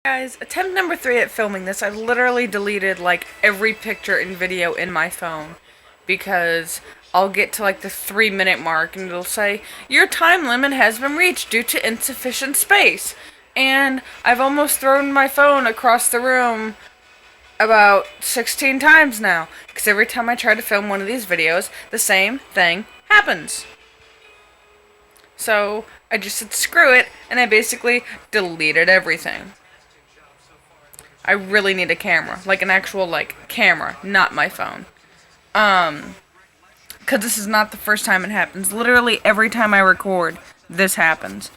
Guys, attempt number 3 at filming this. I literally deleted like every picture and video in my phone because I'll get to like the 3-minute mark and it'll say your time limit has been reached due to insufficient space. And I've almost thrown my phone across the room about 16 times now because every time I try to film one of these videos, the same thing happens. So I just said screw it and I basically deleted everything. I really need a camera, like an actual camera, not my phone. Cause this is not the first time it happens. Literally every time I record, this happens.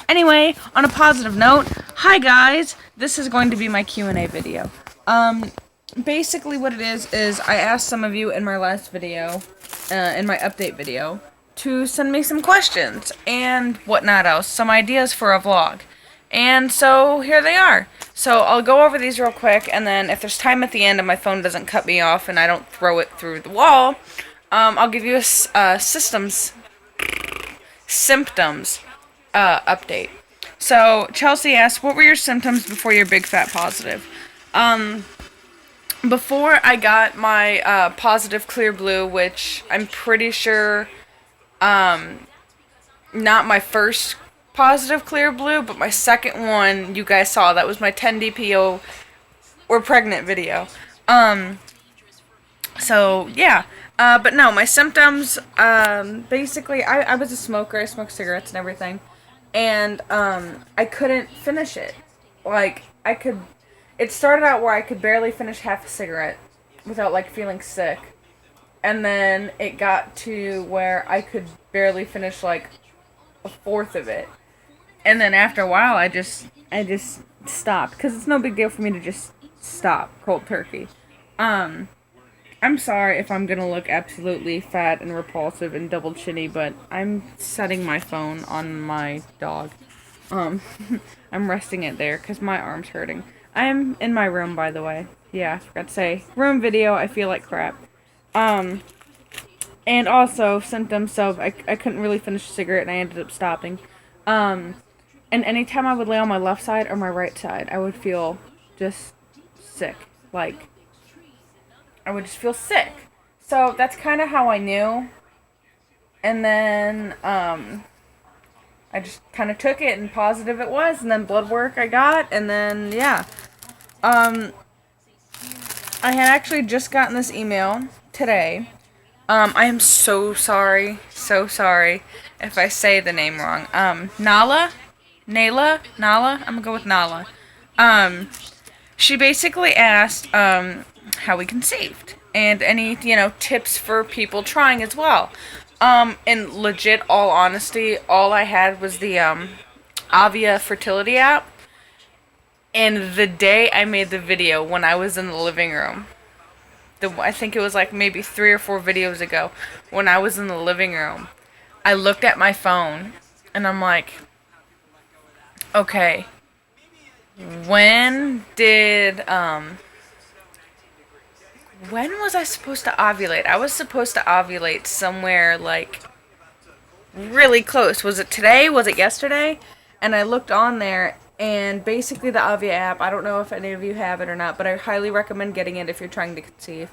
Anyway, on a positive note, hi guys. This is going to be my Q&A video. Basically what it is I asked some of you in my last video, in my update video, to send me some questions and whatnot else, some ideas for a vlog. And so here they are. So I'll go over these real quick, and then if there's time at the end and my phone doesn't cut me off and I don't throw it through the wall, I'll give you a symptoms update. So Chelsea asked, what were your symptoms before your big fat positive? Before I got my positive clear blue, which I'm pretty sure, not my first positive clear blue, but my second one you guys saw, that was my 10 DPO or pregnant video. So yeah, but no, my symptoms, basically I was a smoker. I smoked cigarettes and everything, and I couldn't finish it. It started out where I could barely finish half a cigarette without feeling sick, and then it got to where I could barely finish a fourth of it. And then after a while, I just stopped, because it's no big deal for me to just stop cold turkey. I'm sorry if I'm gonna look absolutely fat and repulsive and double chinny, but I'm setting my phone on my dog. I'm resting it there because my arm's hurting. I'm in my room, by the way. Yeah, I forgot to say. Room video, I feel like crap. And also, symptoms, so I couldn't really finish a cigarette and I ended up stopping. And anytime I would lay on my left side or my right side, I would feel just sick. I would just feel sick. So that's kind of how I knew. And then, I just kind of took it and positive it was. And then blood work I got. And then, yeah. I had actually just gotten this email today. I am so sorry if I say the name wrong. Nala, I'm gonna go with Nala. She basically asked, how we conceived, and any, tips for people trying as well. In legit, all honesty, all I had was the, Avia fertility app, and the day I made the video, when I was in the living room, I think it was maybe 3 or 4 videos ago, when I was in the living room, I looked at my phone, and I'm like, okay, when was I supposed to ovulate? I was supposed to ovulate somewhere, really close. Was it today? Was it yesterday? And I looked on there, and basically the Avia app, I don't know if any of you have it or not, but I highly recommend getting it if you're trying to conceive.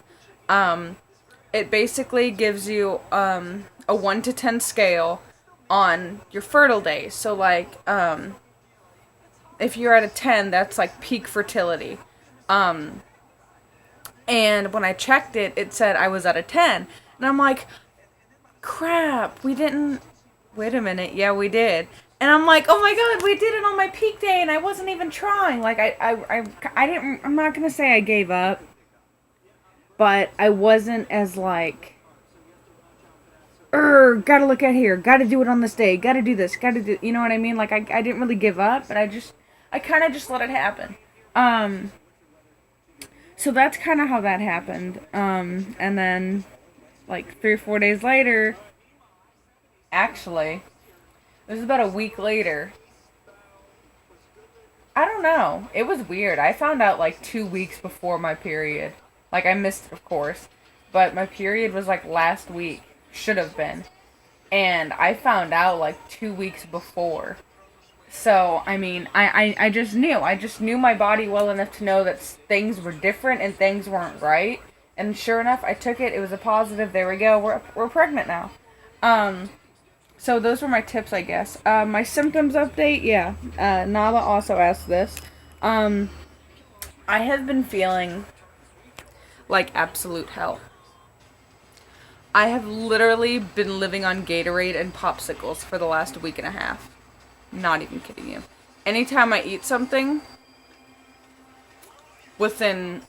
It basically gives you, a 1 to 10 scale on your fertile days. So, if you're at a 10, that's peak fertility. And when I checked it, it said I was at a 10. And I'm like, crap, we didn't, wait a minute, yeah, we did. And I'm like, oh my god, we did it on my peak day and I wasn't even trying. I'm not gonna say I gave up, but I wasn't as gotta look at here, gotta do it on this day, gotta do this, gotta do, you know what I mean? I didn't really give up, but I kind of just let it happen. So that's kind of how that happened. And then, 3 or 4 days later, actually, it was about a week later. I don't know. It was weird. I found out 2 weeks before my period. I missed it, of course. But my period was last week. Should have been. And I found out 2 weeks before. So, I mean, I just knew. I just knew my body well enough to know that things were different and things weren't right. And sure enough, I took it. It was a positive. There we go. We're pregnant now. Um, so those were my tips, I guess. My symptoms update, yeah. Nala also asked this. Um, I have been feeling like absolute hell. I have literally been living on Gatorade and popsicles for the last week and a half. Not even kidding you. Anytime I eat something, within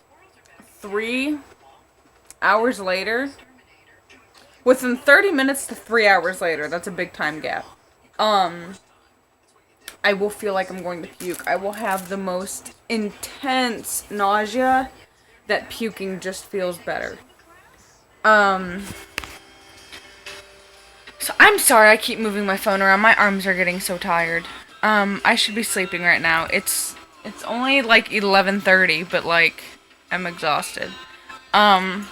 3 hours later, within 30 minutes to 3 hours later, that's a big time gap. I will feel like I'm going to puke. I will have the most intense nausea that puking just feels better. So I'm sorry I keep moving my phone around. My arms are getting so tired. I should be sleeping right now. It's only like 11:30, but like I'm exhausted. Um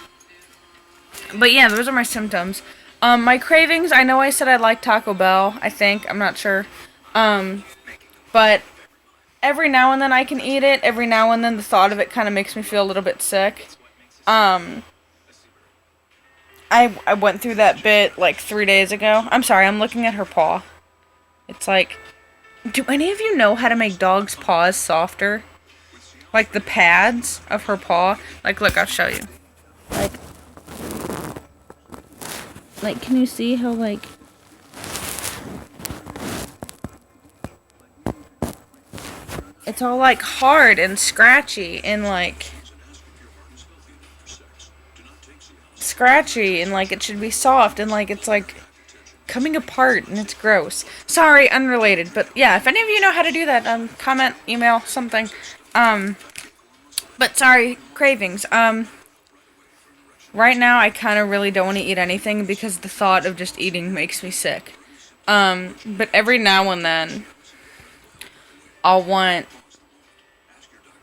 but yeah, those are my symptoms. My cravings, I know I said I like Taco Bell, I think. I'm not sure. But every now and then I can eat it. Every now and then the thought of it kind of makes me feel a little bit sick. Um I went through that bit like 3 days ago. I'm sorry, I'm looking at her paw. It's like, do any of you know how to make dogs' paws softer? Like the pads of her paw? Like, look, I'll show you. Like, can you see how, like, it's all, like, hard and scratchy and, like, it should be soft and, like, it's, like, coming apart and it's gross. Sorry, unrelated, but yeah, if any of you know how to do that, comment, email, something. But sorry, cravings. Right now I kind of really don't want to eat anything because the thought of just eating makes me sick. But every now and then I'll want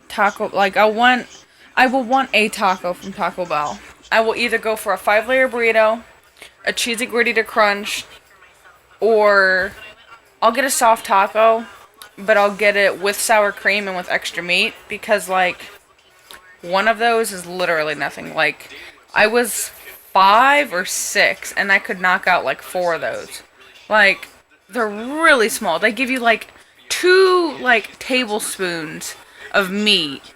taco, like I will want a taco from Taco Bell. I will either go for a 5-layer burrito, a cheesy gordita crunch, or I'll get a soft taco, but I'll get it with sour cream and with extra meat because, like, one of those is literally nothing. Like, I was 5 or 6 and I could knock out like 4 of those. Like, they're really small. They give you like 2 like tablespoons of meat,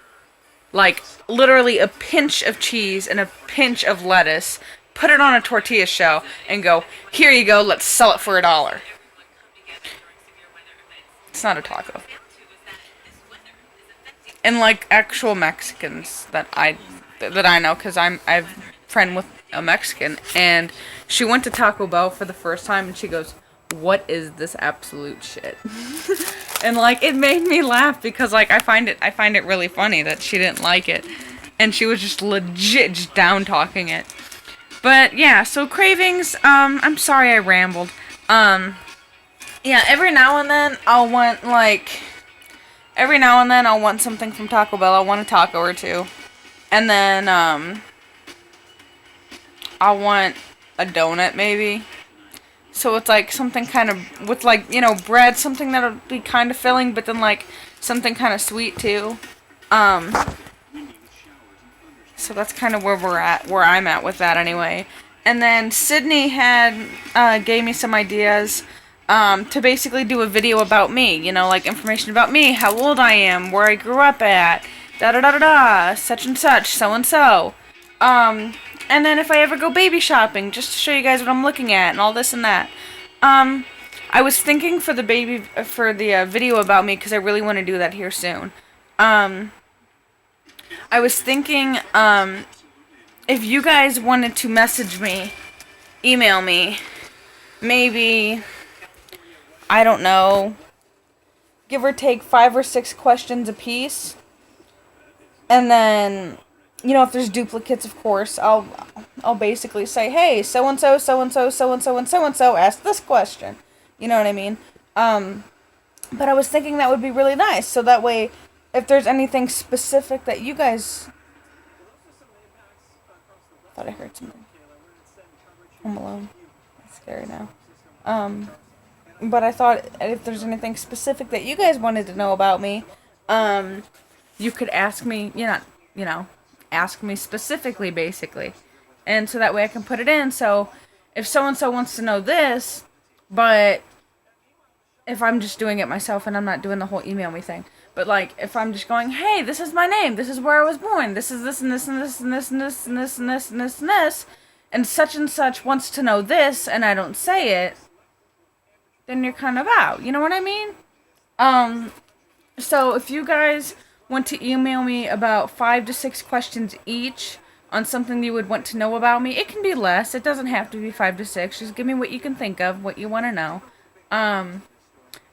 like literally a pinch of cheese and a pinch of lettuce, put it on a tortilla shell and go, here you go, let's sell it for $1. It's not a taco. And like actual Mexicans that I know, because I've a friend with a Mexican, and she went to Taco Bell for the first time and she goes, what is this absolute shit? And like it made me laugh because like I find it really funny that she didn't like it, and she was just legit just down talking it. But yeah, so cravings, I'm sorry I rambled. Yeah, every now and then I'll want something from Taco Bell. I'll want a taco or two. And then I'll want a donut maybe. So it's like something kind of with like, bread, something that'll be kind of filling, but then like something kind of sweet too. So that's kind of where I'm at with that anyway. And then Sydney gave me some ideas to basically do a video about me, like information about me, how old I am, where I grew up at, da-da-da-da-da, such and such, so-and-so. And then if I ever go baby shopping, just to show you guys what I'm looking at and all this and that. I was thinking for the video about me, because I really want to do that here soon. I was thinking, if you guys wanted to message me, email me, maybe, I don't know, give or take 5 or 6 questions a piece. And then, if there's duplicates, of course, I'll basically say, hey, so-and-so, so-and-so, so-and-so, and so-and-so asked this question. You know what I mean? But I was thinking that would be really nice, so that way, if there's anything specific that you guys... thought I heard something. Home Alone. That's scary now. but I thought if there's anything specific that you guys wanted to know about me, you could ask me, ask me specifically, basically. And so that way I can put it in. So if so-and-so wants to know this, but if I'm just doing it myself and I'm not doing the whole email me thing, but like if I'm just going, hey, this is my name, this is where I was born, this is this and this and this and this and this and this and this and this and this, and such wants to know this, and I don't say it, then you're kind of out. You know what I mean? So if you guys want to email me about 5 to 6 questions each on something you would want to know about me, it can be less. It doesn't have to be 5 to 6. Just give me what you can think of, what you want to know.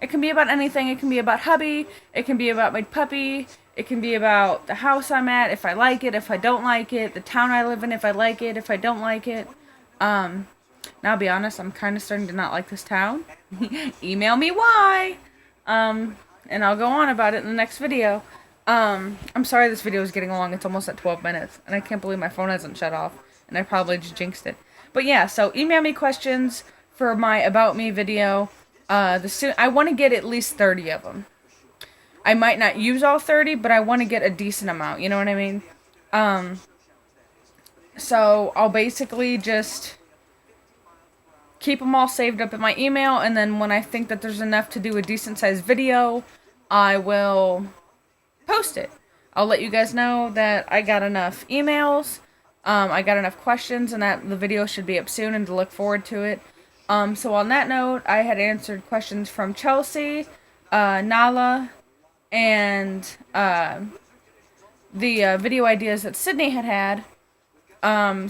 It can be about anything. It can be about hubby. It can be about my puppy. It can be about the house I'm at, if I like it, if I don't like it, the town I live in, if I like it, if I don't like it. Now, I'll be honest, I'm kind of starting to not like this town. Email me why. And I'll go on about it in the next video. I'm sorry this video is getting long. It's almost at 12 minutes. And I can't believe my phone hasn't shut off. And I probably just jinxed it. But yeah, so email me questions for my About Me video. I want to get at least 30 of them. I might not use all 30, but I want to get a decent amount. You know what I mean? So I'll basically just keep them all saved up in my email, and then when I think that there's enough to do a decent sized video, I will post it. I'll let you guys know that I got enough emails, I got enough questions, and that the video should be up soon and to look forward to it. So on that note, I had answered questions from Chelsea, Nala, and the video ideas that Sydney had.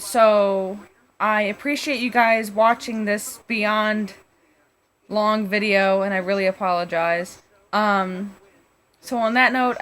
So I appreciate you guys watching this beyond long video, and I really apologize. So on that note,